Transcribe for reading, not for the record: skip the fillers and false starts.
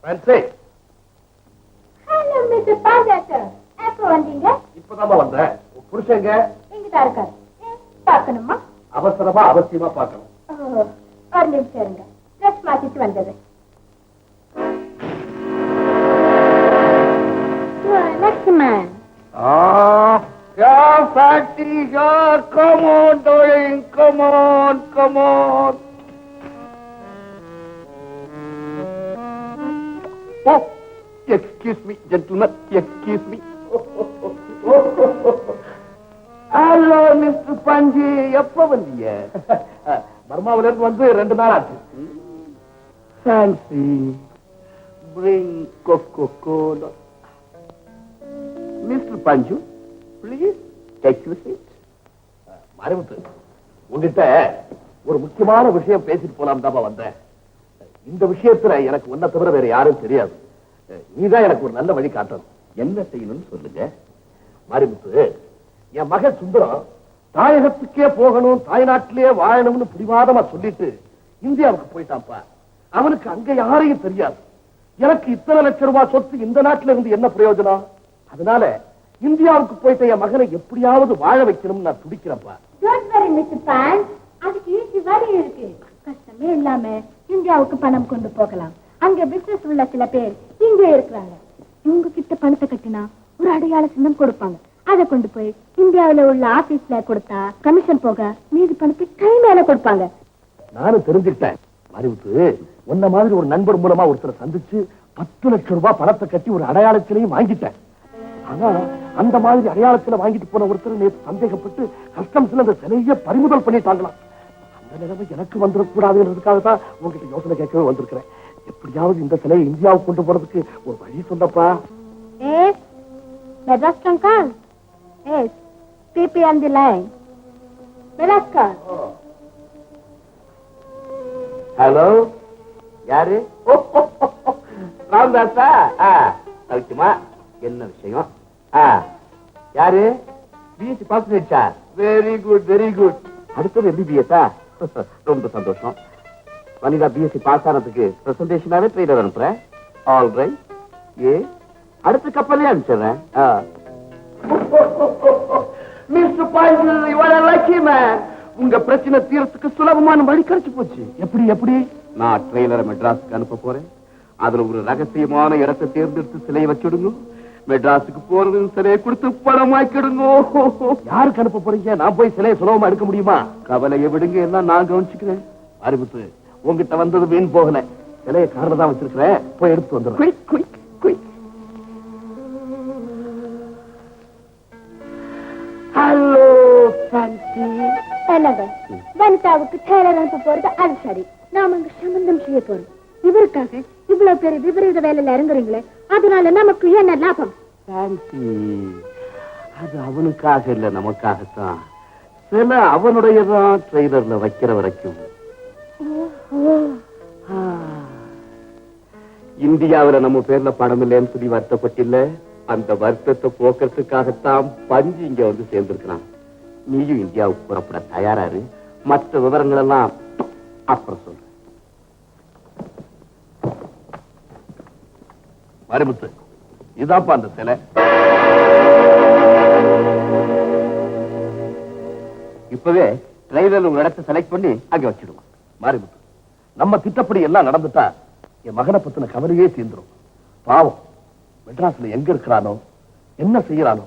Fancy. Hello, Mr. Pajater. எப்போ வந்தீங்க? இப்பதாம்மா வந்தேன். புருஷங்க இங்கதான் இருக்காரு. பார்க்கணுமா? அவசரமா அவசியமா பார்க்கணும். ஒரு நிமிஷம் இருங்க. ட்ரெஸ் மாத்திட்டு வந்தது. Lucky man. Yeah, Fancy, yeah. Come on, darling. Come on, come on. Oh, excuse me, gentlemen. Excuse me. Hello mister Panji, எப்ப வந்தீங்க? பர்மாவில இருந்து வந்து 2 நாள் ஆச்சு. Fancy bring Coca Cola. Mister Panju, please take you seat. Marimuthu, உங்ககிட்ட ஒரு முக்கியமான விஷயம் பேசிட்டு போலாம் தான் வந்தேன். இந்த விஷயத்துல எனக்கு ஒன்ன தவிர வேற யாரும் தெரியாது. நீதான் எனக்கு ஒரு நல்ல வழி காட்டணும். என்ன செய்யணும்னு சொல்லுங்க. மாரிமுத்து, என் மகன் சுந்தரம் தாயகத்துக்கே போகணும், தாய்நாட்டிலே வாழணும்னு பிடிவாதமா சொல்லிட்டு இந்தியாவுக்கு போயிட்டான்ப்பா. அவனுக்கு அங்க யாரையும் தெரியாது. எனக்கு இத்தனை லட்சம் ரூபாய் சொத்து இந்த நாட்டில இருந்து என்ன பிரயோஜனம்? அதனால இந்தியாவுக்கு போயிட்ட என் மகனை எப்படியாவது வாழ வைக்கணும்னு நான் துடிக்கிறேன்ப்பா. Don't worry, Mr. Pan. அதுக்கு ஈஸி வழி இருக்கு. கஷ்டமே இல்லாம இந்தியாவுக்கு பணம் கொண்டு போகலாம். அங்க பிசினஸ் உள்ள சில பேர் இங்கே இருக்கிறாங்க. இவங்க கிட்ட பணத்தை கட்டினா ஒரு அடையாள சின்னம் கொடுப்பாங்க. அதை கொண்டு போய் இந்தியாவில உள்ள ஆபீஸ்ல கொடுத்தா கமிஷன் போக மீதி பணத்தை கை மேல கொடுப்பாங்க. நானும் தெரிஞ்சுக்கிட்டேன். மாரிமுத்து, உன்ன மாதிரி ஒரு நண்பர் மூலமா ஒருத்தரை சந்திச்சு 10 லட்சம் ரூபாய் பணத்தை கட்டி ஒரு அடையாளத்திலையும் வாங்கிட்டேன். ஆனா அந்த மாதிரி அடையாளத்துல வாங்கிட்டு போன ஒருத்தர் நேற்று சந்தேகப்பட்டு கஸ்டம்ஸ்ல அந்த சிலையை பறிமுதல் பண்ணிட்டாங்களாம். அந்த நிலைமை எனக்கு வந்துடக்கூடாதுன்றதுக்காக தான் உங்ககிட்ட யோசனை கேட்கவே வந்திருக்கிறேன். எப்படியாவது இந்த சிலையை இந்தியாவுக்கு கொண்டு போறதுக்கு ஒரு வழி சொல்லப்பா. ஹலோ, யாரு? ராம்தாஸா? சௌக்கியமா? என்ன விஷயம்? யாரு? பிஎஸ்சி பாஸ் பண்ணிடுச்சா? Very good, very good. அடுத்தது எம்பிபிஎஸ்ஸா? ரொம்ப சந்தோஷம். வனிதா பிஎஸ்சி பாஸ் ஆனதுக்கு பிரசன்டேஷனாவே ட்ரெயிலர் அனுப்புறேன். All right. அடுத்த கப்பலே அனுப்பிச்சிடுறேன். Mister poison, you are a lucky man. உங்க பிரச்சனை தீர்த்துக்கு சுலபமான வழி கிடைச்சு போச்சு. எப்படி? நான் ட்ரெயிலரை மெட்ராஸுக்கு அனுப்ப போறேன். அதுல ஒரு ரகசியமான இடத்தை தேர்ந்தெடுத்து சிலையை வச்சுடுங்க. மெட்ராஸுக்கு போறது சிலையை கொடுத்து பணமாக்கிடுங்க. யாருக்கு அனுப்ப போறீங்க? நான் போய் சிலையை சுலபமா எடுக்க முடியுமா? கவலையை விடுங்க, எல்லாம் நான் கவனிச்சுக்கிறேன். அறிவிப்பு, உங்ககிட்ட வந்தது வீண் போகல. சிலையை காரணம் தான் வச்சிருக்கிறேன், போய் எடுத்து வந்துடுறேன். குயிக். Hello fancy. என்னங்க, வனிதாவுக்கு டெய்லர் அனுப்ப போறது அது சரி. நாம அங்க சம்பந்தம் செய்ய போறோம். இவருக்காக இவ்வளவு பேர் விபரீத வேலையில இறங்குறீங்களே, அதனால நமக்கு என்ன லாபம்? ஃபேன்சி, அது அவனுக்காக இல்ல, நமக்காகத்தான். சில அவனுடையதான் ட்ரெய்லர்ல வைக்கிற வரைக்கும். இந்தியாவில நம்ம பேர்ல பணம் இல்லைன்னு சொல்லி வருத்தப்பட்டில்ல, அந்த வருத்தத்தை போக்குறதுக்காகத்தான் பஞ்சு இங்க வந்து சேர்ந்திருக்கிறான். நீயும் இந்தியாவுக்கு புறப்பட தயாராரு. மற்ற விவரங்கள் எல்லாம் அப்புறம் சொல்றேன். மருமுத்து, இதாப்பா அந்த சிலை. இப்பவே ட்ரெயிலர்ல ஒரு இடத்தை செலக்ட் பண்ணி அங்க வச்சிடுவோம். மருமுத்து, நம்ம திட்டப்படி எல்லாம் நடந்துட்டா என் மகனை பத்தின கவலையே தீர்ந்துரும். பாவம், மெட்ராஸ்ல எங்க இருக்கிறானோ, என்ன செய்யறானோ,